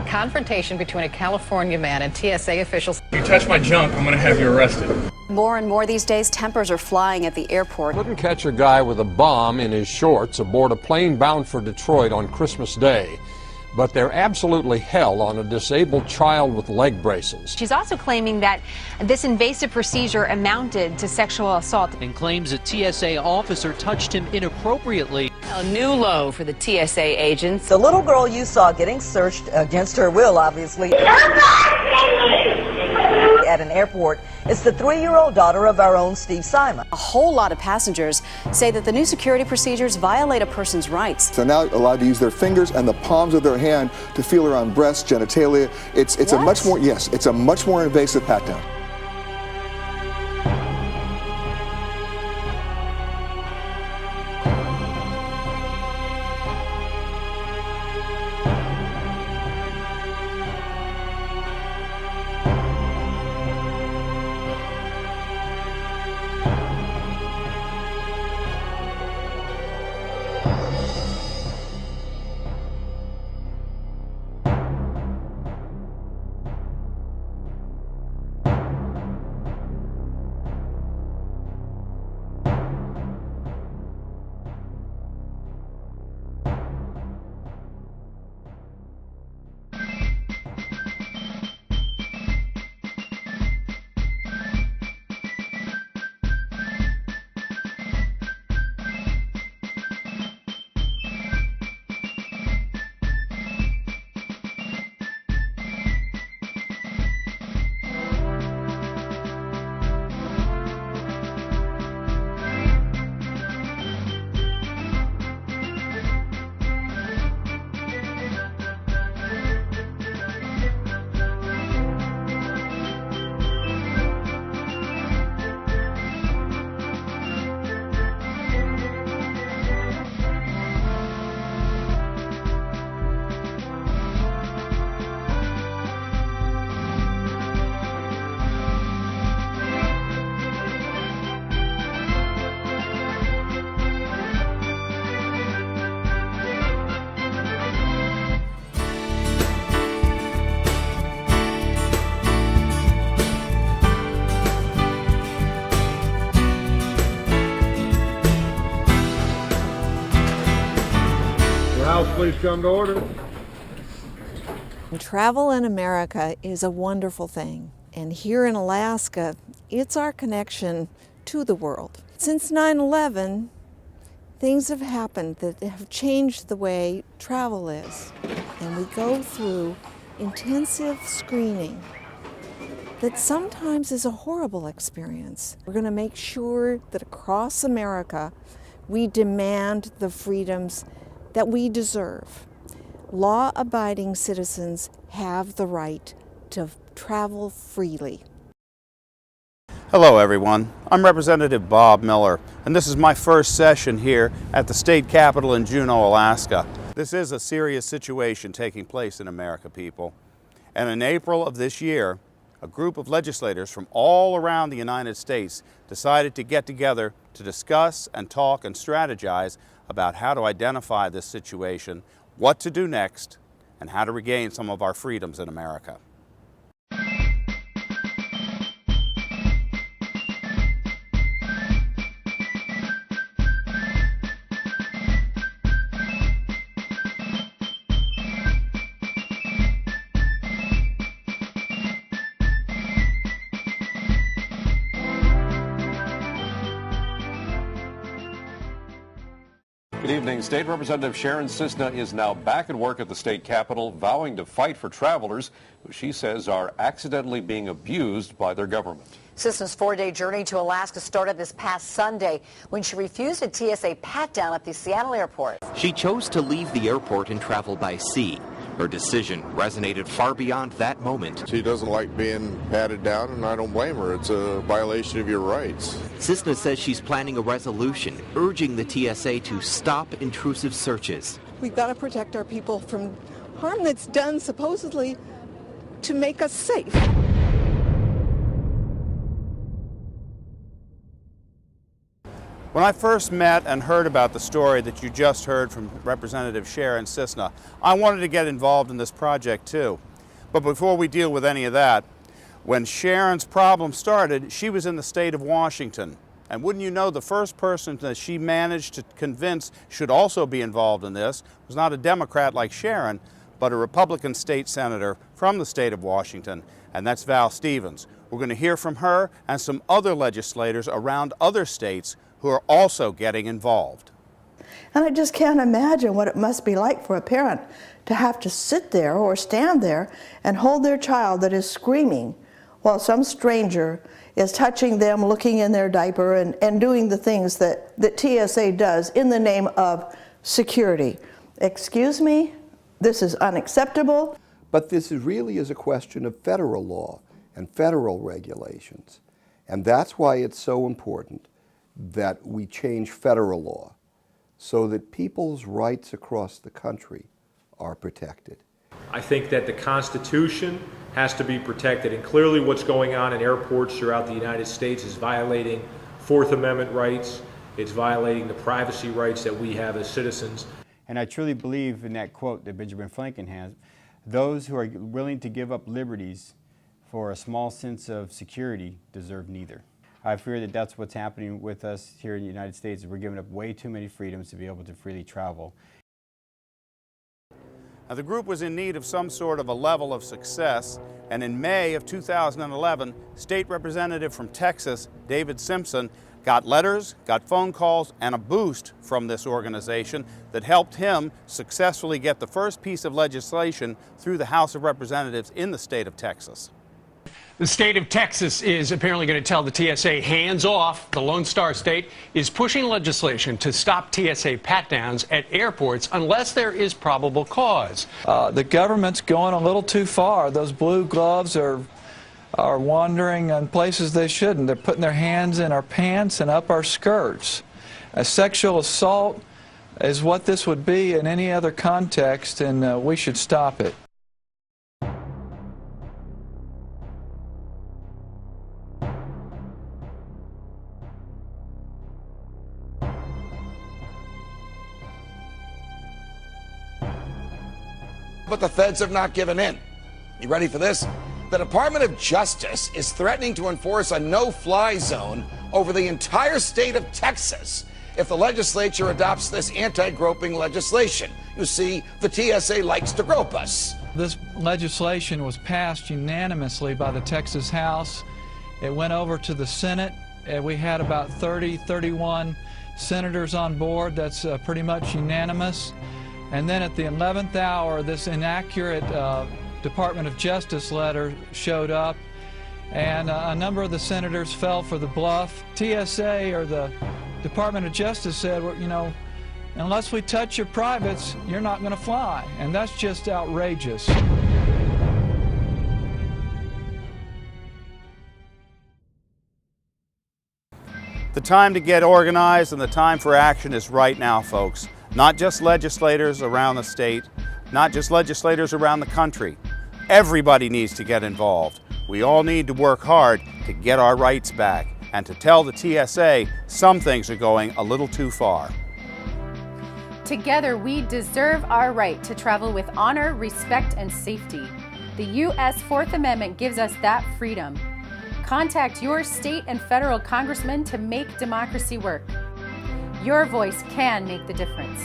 confrontation between a California man and TSA officials. If you touch my junk, I'm going to have you arrested. More and more these days, tempers are flying at the airport. Couldn't catch a guy with a bomb in his shorts aboard a plane bound for Detroit on Christmas Day. But they're absolutely hell on a disabled child with leg braces. She's also claiming that this invasive procedure amounted to sexual assault. And claims a TSA officer touched him inappropriately. A new low for the TSA agents. The little girl you saw getting searched against her will, obviously, at an airport is the 3-year-old daughter of our own Steve Simon. A whole lot of passengers say that the new security procedures violate a person's rights. They're now allowed to use their fingers and the palms of their hand to feel around breasts, genitalia. It's a much more, yes, it's a much more invasive pat-down. Please come to order. Travel in America is a wonderful thing, and here in Alaska, it's our connection to the world. Since 9/11, things have happened that have changed the way travel is, and we go through intensive screening that sometimes is a horrible experience. We're going to make sure that across America, we demand the freedoms that we deserve. Law-abiding citizens have the right to travel freely. Hello everyone, I'm Representative Bob Miller, and this is my first session here at the state capitol in Juneau, Alaska. This is a serious situation taking place in America, people. And in April of this year, a group of legislators from all around the United States decided to get together to discuss and talk and strategize about how to identify this situation, what to do next, and how to regain some of our freedoms in America. Good evening. State Representative Sharon Cisna is now back at work at the state capitol, vowing to fight for travelers who she says are accidentally being abused by their government. Cisna's 4-day journey to Alaska started this past Sunday when she refused a TSA pat-down at the Seattle airport. She chose to leave the airport and travel by sea. Her decision resonated far beyond that moment. She doesn't like being patted down, and I don't blame her. It's a violation of your rights. Cisna says she's planning a resolution urging the TSA to stop intrusive searches. We've got to protect our people from harm that's done supposedly to make us safe. When I first met and heard about the story that you just heard from Representative Sharon Cisna, I wanted to get involved in this project too. But before we deal with any of that, when Sharon's problem started, she was in the state of Washington. And wouldn't you know, the first person that she managed to convince should also be involved in this was not a Democrat like Sharon, but a Republican state senator from the state of Washington, and that's Val Stevens. We're going to hear from her and some other legislators around other states who are also getting involved. And I just can't imagine what it must be like for a parent to have to sit there or stand there and hold their child that is screaming while some stranger is touching them, looking in their diaper, and doing the things that TSA does in the name of security. Excuse me, this is unacceptable. But this really is a question of federal law and federal regulations. And that's why it's so important that we change federal law so that people's rights across the country are protected. I think that the Constitution has to be protected, and clearly what's going on in airports throughout the United States is violating Fourth Amendment rights. It's violating the privacy rights that we have as citizens. And I truly believe in that quote that Benjamin Franklin has, those who are willing to give up liberties for a small sense of security deserve neither. I fear that that's what's happening with us here in the United States. We're giving up way too many freedoms to be able to freely travel. Now, the group was in need of some sort of a level of success, and in May of 2011, State Representative from Texas, David Simpson, got letters, got phone calls, and a boost from this organization that helped him successfully get the first piece of legislation through the House of Representatives in the state of Texas. The state of Texas is apparently going to tell the TSA hands off. The Lone Star State is pushing legislation to stop TSA pat-downs at airports unless there is probable cause. The government's going a little too far. Those blue gloves are wandering in places they shouldn't. They're putting their hands in our pants and up our skirts. A sexual assault is what this would be in any other context, and we should stop it. But the feds have not given in. You ready for this? The Department of Justice is threatening to enforce a no-fly zone over the entire state of Texas if the legislature adopts this anti-groping legislation. You see, the TSA likes to grope us. This legislation was passed unanimously by the Texas House. It went over to the Senate, and we had about 31 senators on board. That's pretty much unanimous. And then at the 11th hour, this inaccurate Department of Justice letter showed up, and a number of the senators fell for the bluff. TSA, or the Department of Justice, said, well, you know, unless we touch your privates, you're not going to fly. And that's just outrageous. The time to get organized and the time for action is right now, folks. Not just legislators around the state, not just legislators around the country. Everybody needs to get involved. We all need to work hard to get our rights back and to tell the TSA some things are going a little too far. Together, we deserve our right to travel with honor, respect, and safety. The U.S. Fourth Amendment gives us that freedom. Contact your state and federal congressman to make democracy work. Your voice can make the difference.